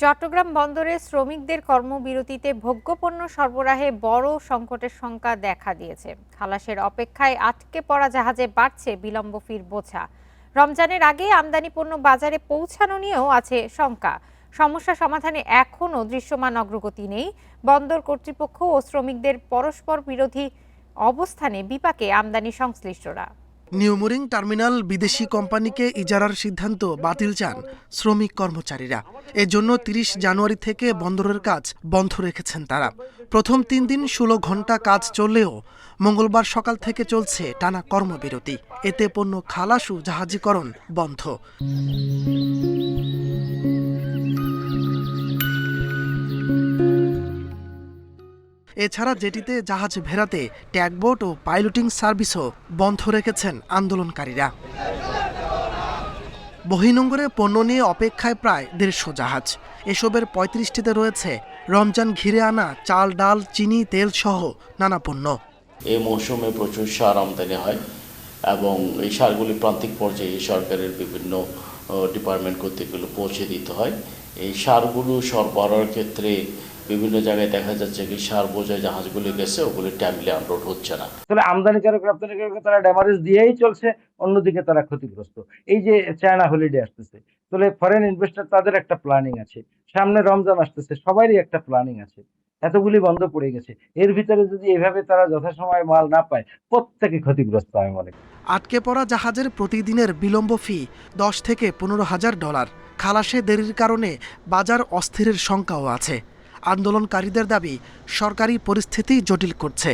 চট্টগ্রাম বন্দরে শ্রমিকদের কর্মবিরতিতে ভোগ্যপণ্য সরবরাহে বড় সংকটের শঙ্কা দেখা দিয়েছে। খালাসের অপেক্ষায় আটকে পড়া জাহাজে বাড়ছে বিলম্ব ফির বোঝা। রমজানের আগে আমদানি পণ্য বাজারে পৌঁছানো নিয়েও আছে শঙ্কা। সমস্যা সমাধানে এখনও দৃশ্যমান অগ্রগতি নেই। বন্দর কর্তৃপক্ষ ও শ্রমিকদের পরস্পর বিরোধী অবস্থানে বিপাকে আমদানি সংশ্লিষ্টরা। নিউমোরিং টার্মিনাল বিদেশি কোম্পানিকে ইজারার সিদ্ধান্ত বাতিল চান শ্রমিক কর্মচারীরা। এজন্য ৩০ জানুয়ারি থেকে বন্দরের কাজ বন্ধ রেখেছেন তারা। প্রথম ৩ দিন ১৬ ঘন্টা কাজ চললেও মঙ্গলবার সকাল থেকে চলছে টানা কর্মবিরতি। এতে পণ্য খালাস ও জাহাজীকরণ বন্ধ। এছাড়া জেটিতে জাহাজ ভেড়াতে ট্যাগবোট ও পাইলটিং সার্ভিসও বন্ধ রেখেছেন আন্দোলনকারীরা। বহির্নোঙরে পণ্য নিয়ে অপেক্ষায় প্রায় ১৫০ জাহাজ। এসবের ৩৫টিতে রয়েছে রমজান ঘিরে আনা চাল, ডাল, চিনি, তেল সহ নানা পণ্য। এই মৌসুমে প্রচুর সার আমদানি হয় এবং এই সারগুলি প্রান্তিক পর্যায়ে সরকারের বিভিন্ন ডিপার্টমেন্ট কর্তৃক পৌঁছে দিতে হয়। এই সারগুলো সরবরাহের ক্ষেত্রে বিভিন্ন জায়গায় দেখা যাচ্ছে কি সার বোঝায় জাহাজগুলি গেছে, ওগুলি টাইমলি আনলোড হচ্ছে না। তাহলে আমদানিকারক রপ্তানিকারক তারা ড্যামারেজ দিয়েই চলছে, অন্যদিকে তারা ক্ষতিগ্রস্ত। এই যে চায়না হলিডে আসতেছে, তাহলে ফরেন ইনভেস্টর তাদের একটা প্ল্যানিং আছে, সামনে রমজান আসতেছে, সবারই একটা প্ল্যানিং আছে। এতগুলি বন্ধ পড়ে গেছে, এর ভিতরে যদি এভাবে তারা যথাসময়ে মাল না পায়, প্রত্যেকে ক্ষতিগ্রস্ত আমি মনে করি। আটকে পড়া জাহাজের প্রতিদিনের বিলম্ব ফি $10,000 থেকে $15,000। খালাসে দেরির কারণে বাজার অস্থিরের শঙ্কাও আছে। আন্দোলনকারীদের দাবি সরকারি পরিস্থিতি জটিল করছে।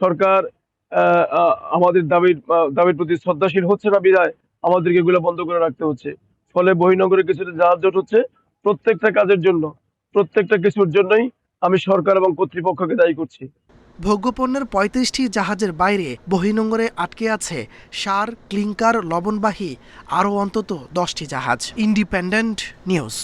সরকার আমাদের দাবির প্রতি শ্রদ্ধাশীল হচ্ছে না বিধায় আমাদেরকে এগুলো বন্ধ করে রাখতে হচ্ছে। ফলে বহির্নোঙরে কিছুটা জাহাজ জট হচ্ছে। প্রত্যেকটা কাজের জন্য, প্রত্যেকটা কিছুর জন্যই আমি সরকার এবং কর্তৃপক্ষকে দায়ী করছি। ভোগ্যপণ্যের ৩৫টি জাহাজের বাইরে বহির্নোঙরে আটকে আছে সার, ক্লিংকার, লবণবাহী আরও অন্তত 10টি জাহাজ। Independent news.